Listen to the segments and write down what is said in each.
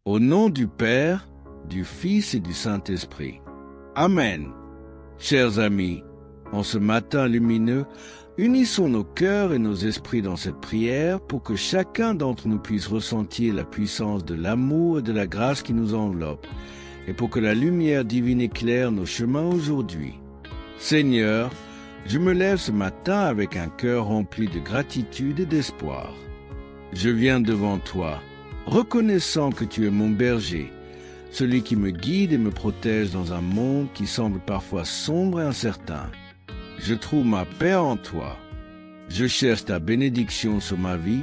Au nom du Père, du Fils et du Saint-Esprit. Amen. Chers amis, en ce matin lumineux, unissons nos cœurs et nos esprits dans cette prière pour que chacun d'entre nous puisse ressentir la puissance de l'amour et de la grâce qui nous enveloppe, et pour que la lumière divine éclaire nos chemins aujourd'hui. Seigneur, je me lève ce matin avec un cœur rempli de gratitude et d'espoir. Je viens devant toi, reconnaissant que tu es mon berger, celui qui me guide et me protège dans un monde qui semble parfois sombre et incertain. Je trouve ma paix en toi. Je cherche ta bénédiction sur ma vie,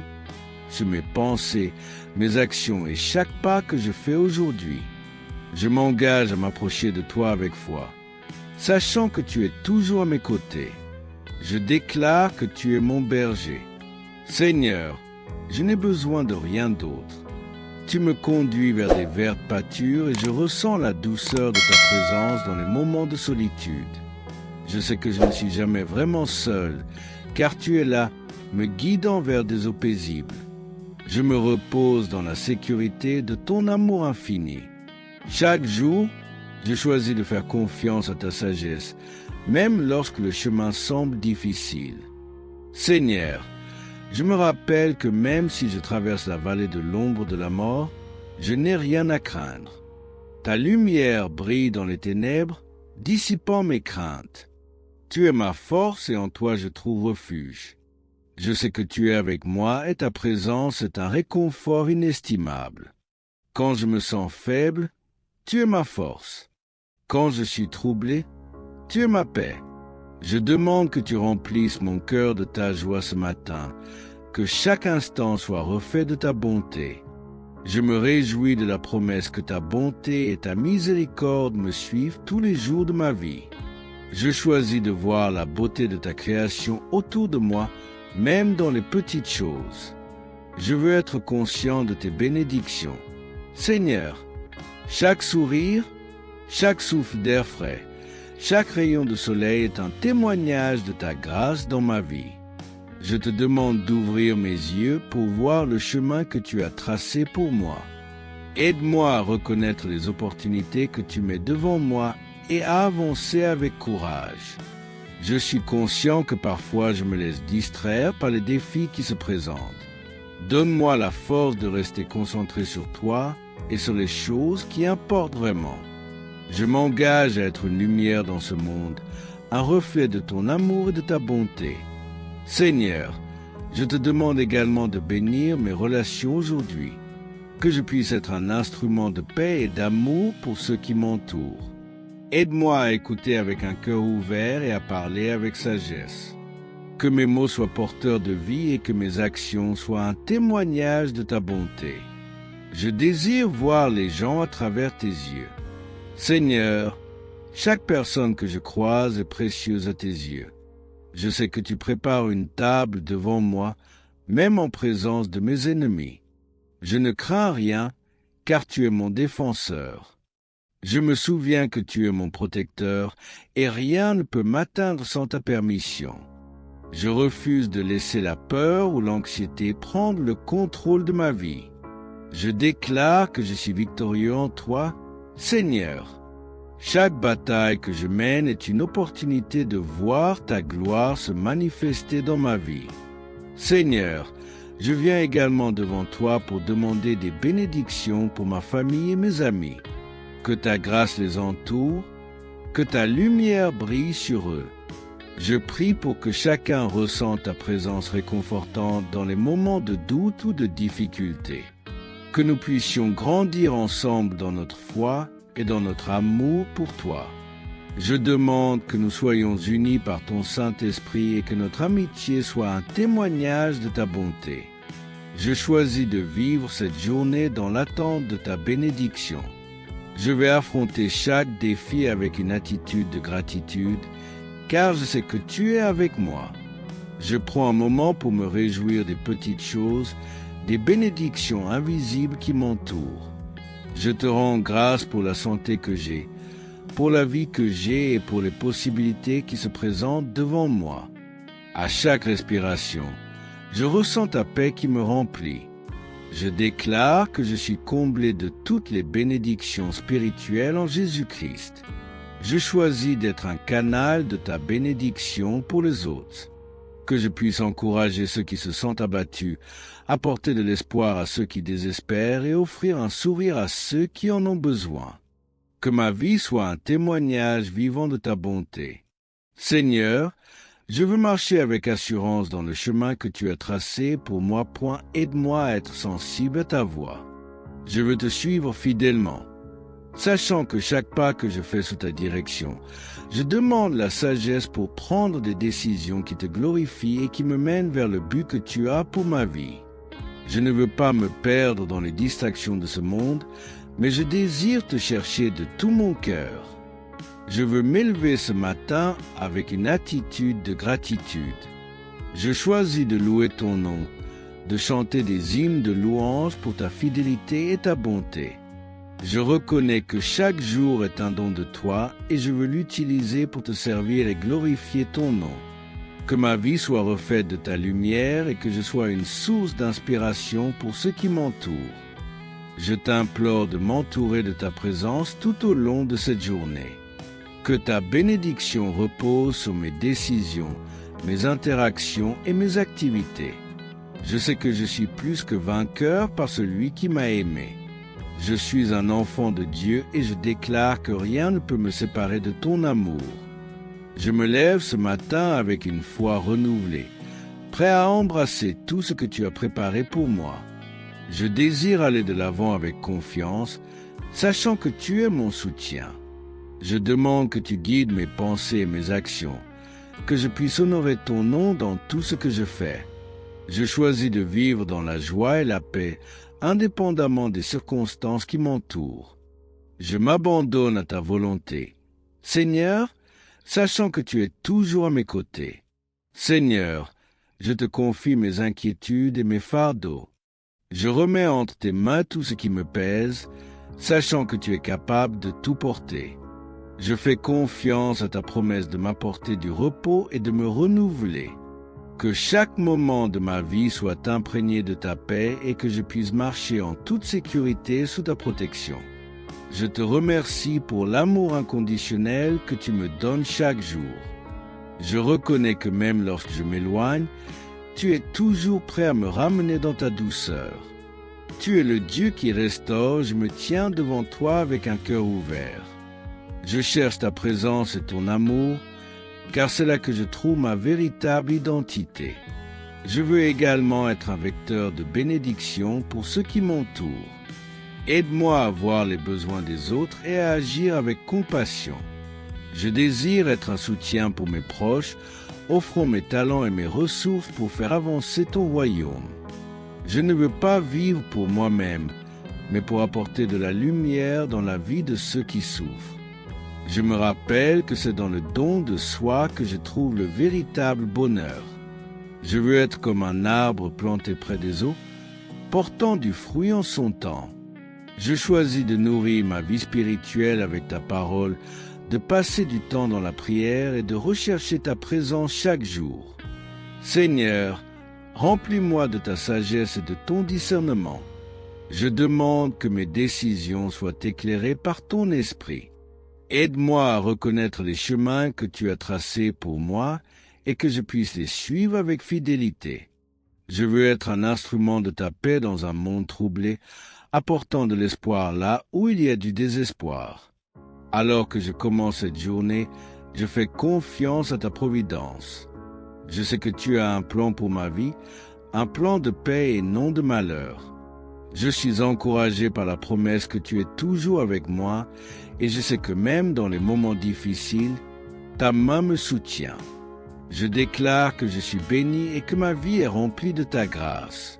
sur mes pensées, mes actions et chaque pas que je fais aujourd'hui. Je m'engage à m'approcher de toi avec foi, sachant que tu es toujours à mes côtés. Je déclare que tu es mon berger. Seigneur, je n'ai besoin de rien d'autre. Tu me conduis vers des vertes pâtures et je ressens la douceur de ta présence dans les moments de solitude. Je sais que je ne suis jamais vraiment seul, car tu es là, me guidant vers des eaux paisibles. Je me repose dans la sécurité de ton amour infini. Chaque jour, je choisis de faire confiance à ta sagesse, même lorsque le chemin semble difficile. Seigneur, je me rappelle que même si je traverse la vallée de l'ombre de la mort, je n'ai rien à craindre. Ta lumière brille dans les ténèbres, dissipant mes craintes. Tu es ma force et en toi je trouve refuge. Je sais que tu es avec moi et ta présence est un réconfort inestimable. Quand je me sens faible, tu es ma force. Quand je suis troublé, tu es ma paix. Je demande que tu remplisses mon cœur de ta joie ce matin, que chaque instant soit refait de ta bonté. Je me réjouis de la promesse que ta bonté et ta miséricorde me suivent tous les jours de ma vie. Je choisis de voir la beauté de ta création autour de moi, même dans les petites choses. Je veux être conscient de tes bénédictions. Seigneur, chaque sourire, chaque souffle d'air frais, chaque rayon de soleil est un témoignage de ta grâce dans ma vie. Je te demande d'ouvrir mes yeux pour voir le chemin que tu as tracé pour moi. Aide-moi à reconnaître les opportunités que tu mets devant moi et à avancer avec courage. Je suis conscient que parfois je me laisse distraire par les défis qui se présentent. Donne-moi la force de rester concentré sur toi et sur les choses qui importent vraiment. Je m'engage à être une lumière dans ce monde, un reflet de ton amour et de ta bonté. Seigneur, je te demande également de bénir mes relations aujourd'hui, que je puisse être un instrument de paix et d'amour pour ceux qui m'entourent. Aide-moi à écouter avec un cœur ouvert et à parler avec sagesse. Que mes mots soient porteurs de vie et que mes actions soient un témoignage de ta bonté. Je désire voir les gens à travers tes yeux. Seigneur, chaque personne que je croise est précieuse à tes yeux. Je sais que tu prépares une table devant moi, même en présence de mes ennemis. Je ne crains rien, car tu es mon défenseur. Je me souviens que tu es mon protecteur, et rien ne peut m'atteindre sans ta permission. Je refuse de laisser la peur ou l'anxiété prendre le contrôle de ma vie. Je déclare que je suis victorieux en toi, Seigneur. Chaque bataille que je mène est une opportunité de voir ta gloire se manifester dans ma vie. Seigneur, je viens également devant toi pour demander des bénédictions pour ma famille et mes amis. Que ta grâce les entoure, que ta lumière brille sur eux. Je prie pour que chacun ressente ta présence réconfortante dans les moments de doute ou de difficulté. Que nous puissions grandir ensemble dans notre foi et dans notre amour pour toi. Je demande que nous soyons unis par ton Saint-Esprit et que notre amitié soit un témoignage de ta bonté. Je choisis de vivre cette journée dans l'attente de ta bénédiction. Je vais affronter chaque défi avec une attitude de gratitude, car je sais que tu es avec moi. Je prends un moment pour me réjouir des petites choses, des bénédictions invisibles qui m'entourent. Je te rends grâce pour la santé que j'ai, pour la vie que j'ai et pour les possibilités qui se présentent devant moi. À chaque respiration, je ressens ta paix qui me remplit. Je déclare que je suis comblé de toutes les bénédictions spirituelles en Jésus-Christ. Je choisis d'être un canal de ta bénédiction pour les autres. Que je puisse encourager ceux qui se sentent abattus, apporter de l'espoir à ceux qui désespèrent et offrir un sourire à ceux qui en ont besoin. Que ma vie soit un témoignage vivant de ta bonté. Seigneur, je veux marcher avec assurance dans le chemin que tu as tracé pour moi. Aide-moi à être sensible à ta voix. Je veux te suivre fidèlement. Sachant que chaque pas que je fais sous ta direction, je demande la sagesse pour prendre des décisions qui te glorifient et qui me mènent vers le but que tu as pour ma vie. Je ne veux pas me perdre dans les distractions de ce monde, mais je désire te chercher de tout mon cœur. Je veux m'élever ce matin avec une attitude de gratitude. Je choisis de louer ton nom, de chanter des hymnes de louange pour ta fidélité et ta bonté. Je reconnais que chaque jour est un don de toi et je veux l'utiliser pour te servir et glorifier ton nom. Que ma vie soit refaite de ta lumière et que je sois une source d'inspiration pour ceux qui m'entourent. Je t'implore de m'entourer de ta présence tout au long de cette journée. Que ta bénédiction repose sur mes décisions, mes interactions et mes activités. Je sais que je suis plus que vainqueur par celui qui m'a aimé. Je suis un enfant de Dieu et je déclare que rien ne peut me séparer de ton amour. Je me lève ce matin avec une foi renouvelée, prêt à embrasser tout ce que tu as préparé pour moi. Je désire aller de l'avant avec confiance, sachant que tu es mon soutien. Je demande que tu guides mes pensées et mes actions, que je puisse honorer ton nom dans tout ce que je fais. Je choisis de vivre dans la joie et la paix, indépendamment des circonstances qui m'entourent. Je m'abandonne à ta volonté. Seigneur, sachant que tu es toujours à mes côtés. Seigneur, je te confie mes inquiétudes et mes fardeaux. Je remets entre tes mains tout ce qui me pèse, sachant que tu es capable de tout porter. Je fais confiance à ta promesse de m'apporter du repos et de me renouveler. Que chaque moment de ma vie soit imprégné de ta paix et que je puisse marcher en toute sécurité sous ta protection. Je te remercie pour l'amour inconditionnel que tu me donnes chaque jour. Je reconnais que même lorsque je m'éloigne, tu es toujours prêt à me ramener dans ta douceur. Tu es le Dieu qui restaure, je me tiens devant toi avec un cœur ouvert. Je cherche ta présence et ton amour, car c'est là que je trouve ma véritable identité. Je veux également être un vecteur de bénédiction pour ceux qui m'entourent. Aide-moi à voir les besoins des autres et à agir avec compassion. Je désire être un soutien pour mes proches, offrant mes talents et mes ressources pour faire avancer ton royaume. Je ne veux pas vivre pour moi-même, mais pour apporter de la lumière dans la vie de ceux qui souffrent. Je me rappelle que c'est dans le don de soi que je trouve le véritable bonheur. Je veux être comme un arbre planté près des eaux, portant du fruit en son temps. Je choisis de nourrir ma vie spirituelle avec ta parole, de passer du temps dans la prière et de rechercher ta présence chaque jour. Seigneur, remplis-moi de ta sagesse et de ton discernement. Je demande que mes décisions soient éclairées par ton esprit. Aide-moi à reconnaître les chemins que tu as tracés pour moi et que je puisse les suivre avec fidélité. Je veux être un instrument de ta paix dans un monde troublé, apportant de l'espoir là où il y a du désespoir. Alors que je commence cette journée, je fais confiance à ta providence. Je sais que tu as un plan pour ma vie, un plan de paix et non de malheur. Je suis encouragé par la promesse que tu es toujours avec moi et je sais que même dans les moments difficiles, ta main me soutient. Je déclare que je suis béni et que ma vie est remplie de ta grâce.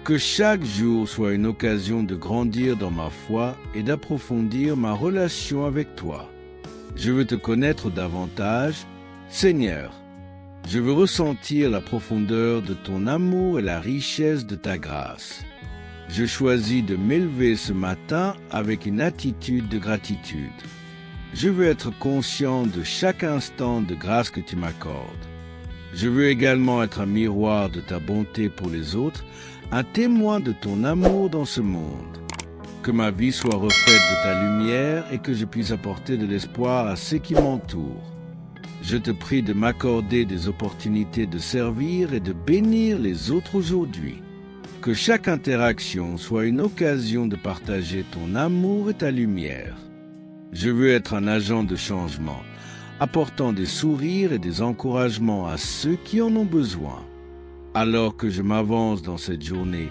Que chaque jour soit une occasion de grandir dans ma foi et d'approfondir ma relation avec toi. Je veux te connaître davantage, Seigneur. Je veux ressentir la profondeur de ton amour et la richesse de ta grâce. Je choisis de m'élever ce matin avec une attitude de gratitude. Je veux être conscient de chaque instant de grâce que tu m'accordes. Je veux également être un miroir de ta bonté pour les autres, un témoin de ton amour dans ce monde. Que ma vie soit refaite de ta lumière et que je puisse apporter de l'espoir à ceux qui m'entourent. Je te prie de m'accorder des opportunités de servir et de bénir les autres aujourd'hui. Que chaque interaction soit une occasion de partager ton amour et ta lumière. Je veux être un agent de changement, apportant des sourires et des encouragements à ceux qui en ont besoin. Alors que je m'avance dans cette journée,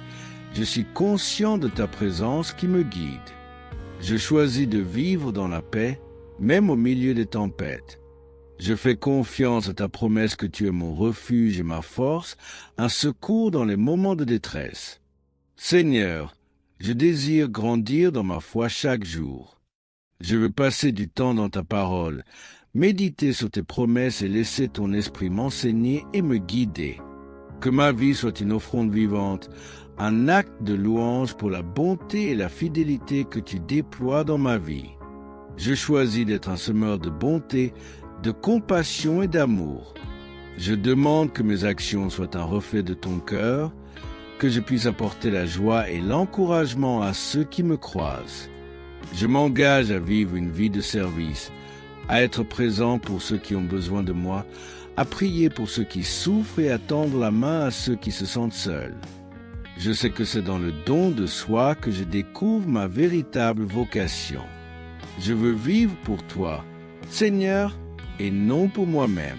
je suis conscient de ta présence qui me guide. Je choisis de vivre dans la paix, même au milieu des tempêtes. Je fais confiance à ta promesse que tu es mon refuge et ma force, un secours dans les moments de détresse. Seigneur, je désire grandir dans ma foi chaque jour. Je veux passer du temps dans ta parole, méditer sur tes promesses et laisser ton esprit m'enseigner et me guider. Que ma vie soit une offrande vivante, un acte de louange pour la bonté et la fidélité que tu déploies dans ma vie. Je choisis d'être un semeur de bonté, de compassion et d'amour. Je demande que mes actions soient un reflet de ton cœur, que je puisse apporter la joie et l'encouragement à ceux qui me croisent. Je m'engage à vivre une vie de service, à être présent pour ceux qui ont besoin de moi, à prier pour ceux qui souffrent et à tendre la main à ceux qui se sentent seuls. Je sais que c'est dans le don de soi que je découvre ma véritable vocation. Je veux vivre pour toi, Seigneur, et non pour moi-même.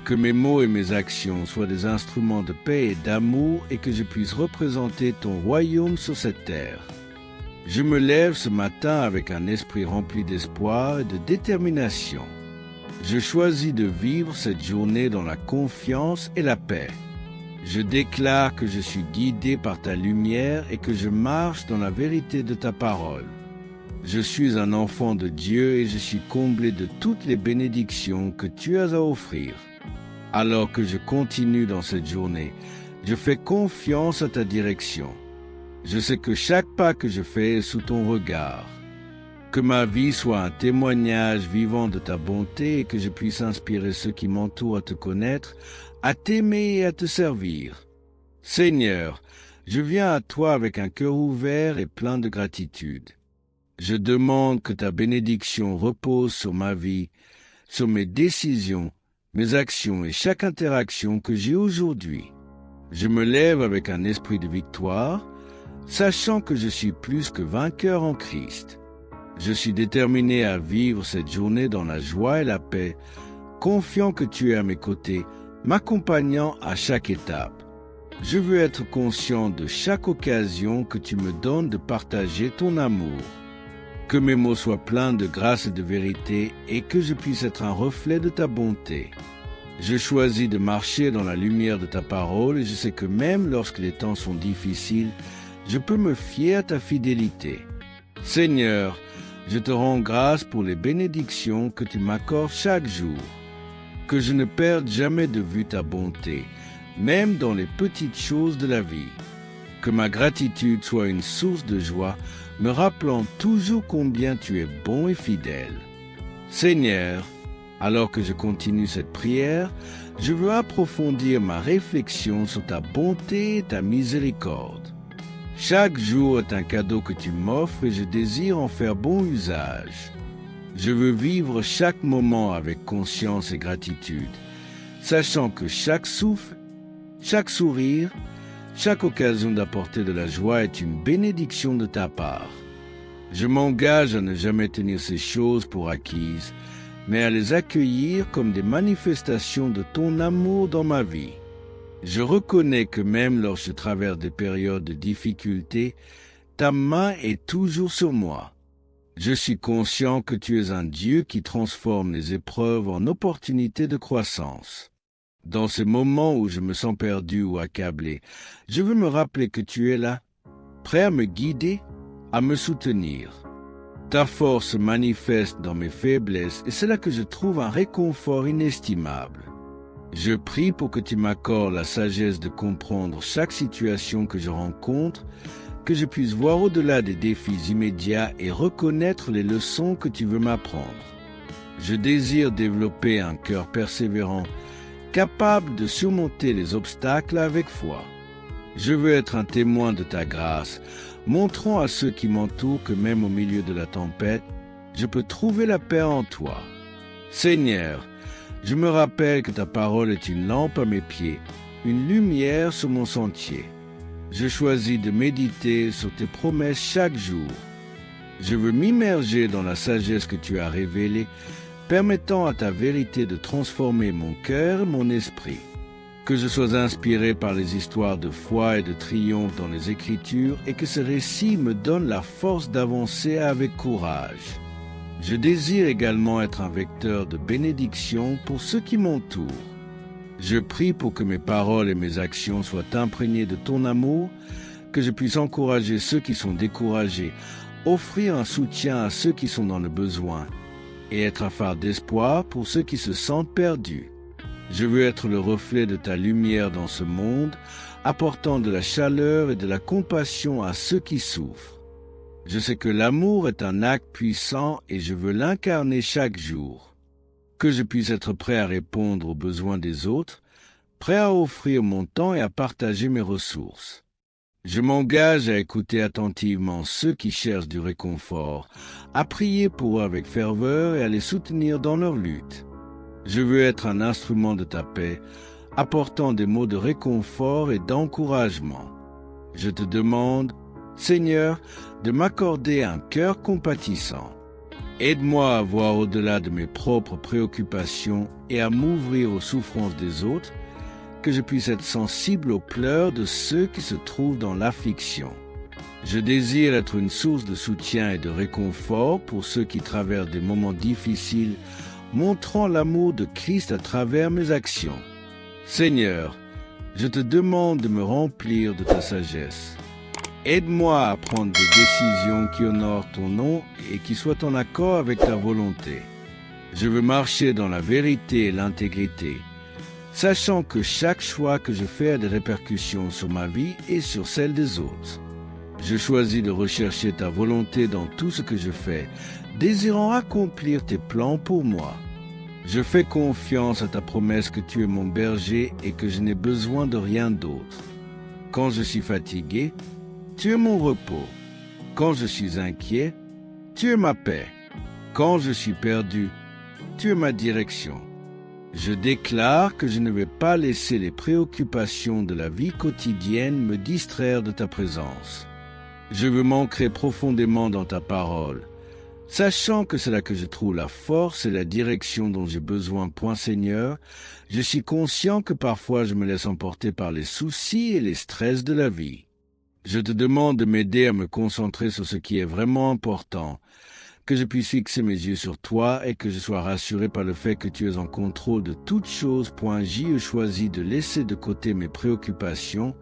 Que mes mots et mes actions soient des instruments de paix et d'amour et que je puisse représenter ton royaume sur cette terre. Je me lève ce matin avec un esprit rempli d'espoir et de détermination. Je choisis de vivre cette journée dans la confiance et la paix. Je déclare que je suis guidé par ta lumière et que je marche dans la vérité de ta parole. Je suis un enfant de Dieu et je suis comblé de toutes les bénédictions que tu as à offrir. Alors que je continue dans cette journée, je fais confiance à ta direction. Je sais que chaque pas que je fais est sous ton regard. Que ma vie soit un témoignage vivant de ta bonté et que je puisse inspirer ceux qui m'entourent à te connaître, à t'aimer et à te servir. Seigneur, je viens à toi avec un cœur ouvert et plein de gratitude. Je demande que ta bénédiction repose sur ma vie, sur mes décisions, mes actions et chaque interaction que j'ai aujourd'hui. Je me lève avec un esprit de victoire, sachant que je suis plus que vainqueur en Christ. Je suis déterminé à vivre cette journée dans la joie et la paix, confiant que tu es à mes côtés, m'accompagnant à chaque étape. Je veux être conscient de chaque occasion que tu me donnes de partager ton amour. Que mes mots soient pleins de grâce et de vérité et que je puisse être un reflet de ta bonté. Je choisis de marcher dans la lumière de ta parole et je sais que même lorsque les temps sont difficiles, je peux me fier à ta fidélité. Seigneur, je te rends grâce pour les bénédictions que tu m'accordes chaque jour. Que je ne perde jamais de vue ta bonté, même dans les petites choses de la vie. Que ma gratitude soit une source de joie, me rappelant toujours combien tu es bon et fidèle. Seigneur, alors que je continue cette prière, je veux approfondir ma réflexion sur ta bonté et ta miséricorde. Chaque jour est un cadeau que tu m'offres et je désire en faire bon usage. Je veux vivre chaque moment avec conscience et gratitude, sachant que chaque souffle, chaque sourire, chaque occasion d'apporter de la joie est une bénédiction de ta part. Je m'engage à ne jamais tenir ces choses pour acquises, mais à les accueillir comme des manifestations de ton amour dans ma vie. Je reconnais que même lorsque je traverse des périodes de difficulté, ta main est toujours sur moi. Je suis conscient que tu es un Dieu qui transforme les épreuves en opportunités de croissance. Dans ces moments où je me sens perdu ou accablé, je veux me rappeler que tu es là, prêt à me guider, à me soutenir. Ta force se manifeste dans mes faiblesses et c'est là que je trouve un réconfort inestimable. Je prie pour que tu m'accordes la sagesse de comprendre chaque situation que je rencontre, que je puisse voir au-delà des défis immédiats et reconnaître les leçons que tu veux m'apprendre. Je désire développer un cœur persévérant, capable de surmonter les obstacles avec foi. Je veux être un témoin de ta grâce, montrant à ceux qui m'entourent que même au milieu de la tempête, je peux trouver la paix en toi. Seigneur, je me rappelle que ta parole est une lampe à mes pieds, une lumière sur mon sentier. Je choisis de méditer sur tes promesses chaque jour. Je veux m'immerger dans la sagesse que tu as révélée, permettant à ta vérité de transformer mon cœur et mon esprit. Que je sois inspiré par les histoires de foi et de triomphe dans les Écritures et que ce récit me donne la force d'avancer avec courage. Je désire également être un vecteur de bénédiction pour ceux qui m'entourent. Je prie pour que mes paroles et mes actions soient imprégnées de ton amour, que je puisse encourager ceux qui sont découragés, offrir un soutien à ceux qui sont dans le besoin et être un phare d'espoir pour ceux qui se sentent perdus. Je veux être le reflet de ta lumière dans ce monde, apportant de la chaleur et de la compassion à ceux qui souffrent. Je sais que l'amour est un acte puissant et je veux l'incarner chaque jour. Que je puisse être prêt à répondre aux besoins des autres, prêt à offrir mon temps et à partager mes ressources. Je m'engage à écouter attentivement ceux qui cherchent du réconfort, à prier pour eux avec ferveur et à les soutenir dans leur lutte. Je veux être un instrument de ta paix, apportant des mots de réconfort et d'encouragement. Je te demande, Seigneur, de m'accorder un cœur compatissant. Aide-moi à voir au-delà de mes propres préoccupations et à m'ouvrir aux souffrances des autres, que je puisse être sensible aux pleurs de ceux qui se trouvent dans l'affliction. Je désire être une source de soutien et de réconfort pour ceux qui traversent des moments difficiles, montrant l'amour de Christ à travers mes actions. Seigneur, je te demande de me remplir de ta sagesse. Aide-moi à prendre des décisions qui honorent ton nom et qui soient en accord avec ta volonté. Je veux marcher dans la vérité et l'intégrité, sachant que chaque choix que je fais a des répercussions sur ma vie et sur celle des autres. Je choisis de rechercher ta volonté dans tout ce que je fais, désirant accomplir tes plans pour moi. Je fais confiance à ta promesse que tu es mon berger et que je n'ai besoin de rien d'autre. Quand je suis fatigué, tu es mon repos. Quand je suis inquiet, tu es ma paix. Quand je suis perdu, tu es ma direction. Je déclare que je ne vais pas laisser les préoccupations de la vie quotidienne me distraire de ta présence. Je veux m'ancrer profondément dans ta parole, sachant que c'est là que je trouve la force et la direction dont j'ai besoin, point Seigneur. Je suis conscient que parfois je me laisse emporter par les soucis et les stress de la vie. Je te demande de m'aider à me concentrer sur ce qui est vraiment important, que je puisse fixer mes yeux sur toi et que je sois rassuré par le fait que tu es en contrôle de toutes choses. J'ai choisi de laisser de côté mes préoccupations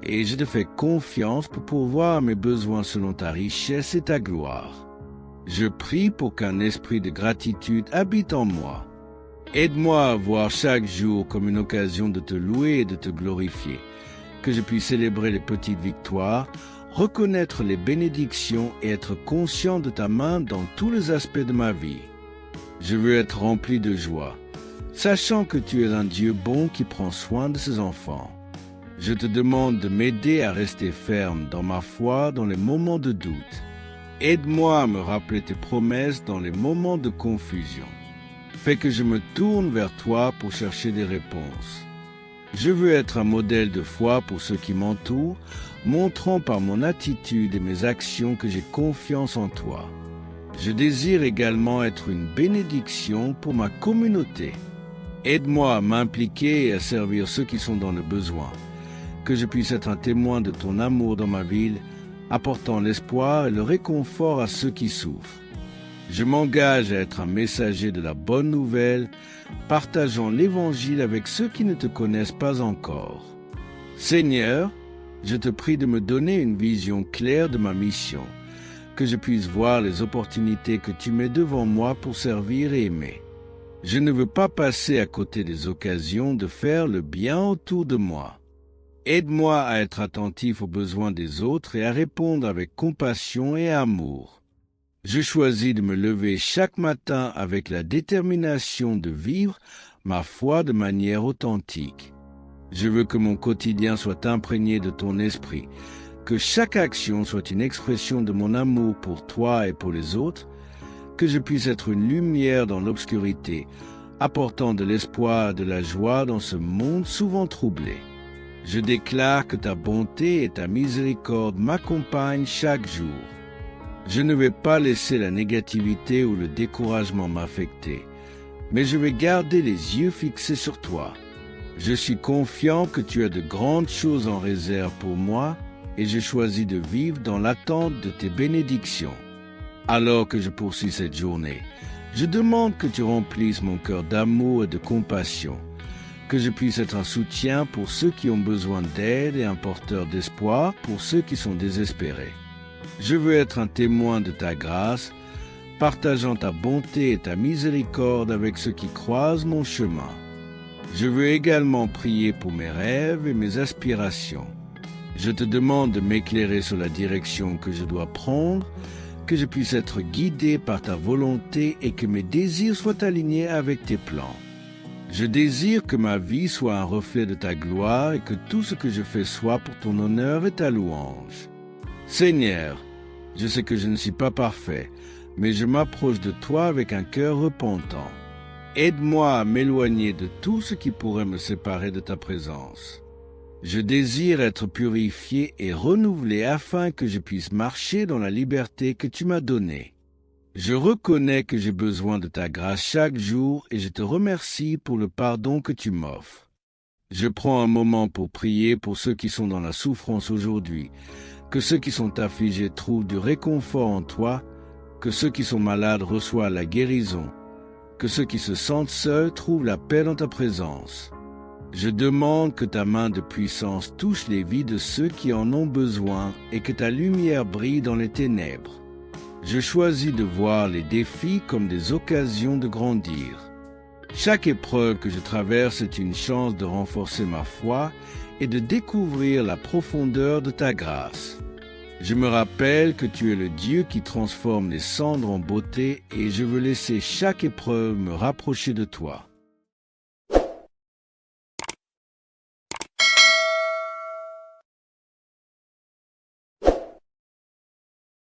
et je te fais confiance pour pourvoir à mes besoins selon ta richesse et ta gloire. Je prie pour qu'un esprit de gratitude habite en moi. Aide-moi à voir chaque jour comme une occasion de te louer et de te glorifier, que je puisse célébrer les petites victoires, reconnaître les bénédictions et être conscient de ta main dans tous les aspects de ma vie. Je veux être rempli de joie, sachant que tu es un Dieu bon qui prend soin de ses enfants. Je te demande de m'aider à rester ferme dans ma foi dans les moments de doute. Aide-moi à me rappeler tes promesses dans les moments de confusion. Fais que je me tourne vers toi pour chercher des réponses. Je veux être un modèle de foi pour ceux qui m'entourent, montrant par mon attitude et mes actions que j'ai confiance en toi. Je désire également être une bénédiction pour ma communauté. Aide-moi à m'impliquer et à servir ceux qui sont dans le besoin, que je puisse être un témoin de ton amour dans ma ville, apportant l'espoir et le réconfort à ceux qui souffrent. Je m'engage à être un messager de la bonne nouvelle, partageant l'Évangile avec ceux qui ne te connaissent pas encore. Seigneur, je te prie de me donner une vision claire de ma mission, que je puisse voir les opportunités que tu mets devant moi pour servir et aimer. Je ne veux pas passer à côté des occasions de faire le bien autour de moi. Aide-moi à être attentif aux besoins des autres et à répondre avec compassion et amour. Je choisis de me lever chaque matin avec la détermination de vivre ma foi de manière authentique. Je veux que mon quotidien soit imprégné de ton esprit, que chaque action soit une expression de mon amour pour toi et pour les autres, que je puisse être une lumière dans l'obscurité, apportant de l'espoir et de la joie dans ce monde souvent troublé. Je déclare que ta bonté et ta miséricorde m'accompagnent chaque jour. Je ne vais pas laisser la négativité ou le découragement m'affecter, mais je vais garder les yeux fixés sur toi. Je suis confiant que tu as de grandes choses en réserve pour moi et je choisis de vivre dans l'attente de tes bénédictions. Alors que je poursuis cette journée, je demande que tu remplisses mon cœur d'amour et de compassion, que je puisse être un soutien pour ceux qui ont besoin d'aide et un porteur d'espoir pour ceux qui sont désespérés. Je veux être un témoin de ta grâce, partageant ta bonté et ta miséricorde avec ceux qui croisent mon chemin. Je veux également prier pour mes rêves et mes aspirations. Je te demande de m'éclairer sur la direction que je dois prendre, que je puisse être guidé par ta volonté et que mes désirs soient alignés avec tes plans. Je désire que ma vie soit un reflet de ta gloire et que tout ce que je fais soit pour ton honneur et ta louange. Seigneur, je sais que je ne suis pas parfait, mais je m'approche de toi avec un cœur repentant. Aide-moi à m'éloigner de tout ce qui pourrait me séparer de ta présence. Je désire être purifié et renouvelé afin que je puisse marcher dans la liberté que tu m'as donnée. Je reconnais que j'ai besoin de ta grâce chaque jour et je te remercie pour le pardon que tu m'offres. Je prends un moment pour prier pour ceux qui sont dans la souffrance aujourd'hui, que ceux qui sont affligés trouvent du réconfort en toi, que ceux qui sont malades reçoivent la guérison, que ceux qui se sentent seuls trouvent la paix dans ta présence. Je demande que ta main de puissance touche les vies de ceux qui en ont besoin et que ta lumière brille dans les ténèbres. Je choisis de voir les défis comme des occasions de grandir. Chaque épreuve que je traverse est une chance de renforcer ma foi et de découvrir la profondeur de ta grâce. Je me rappelle que tu es le Dieu qui transforme les cendres en beauté et je veux laisser chaque épreuve me rapprocher de toi.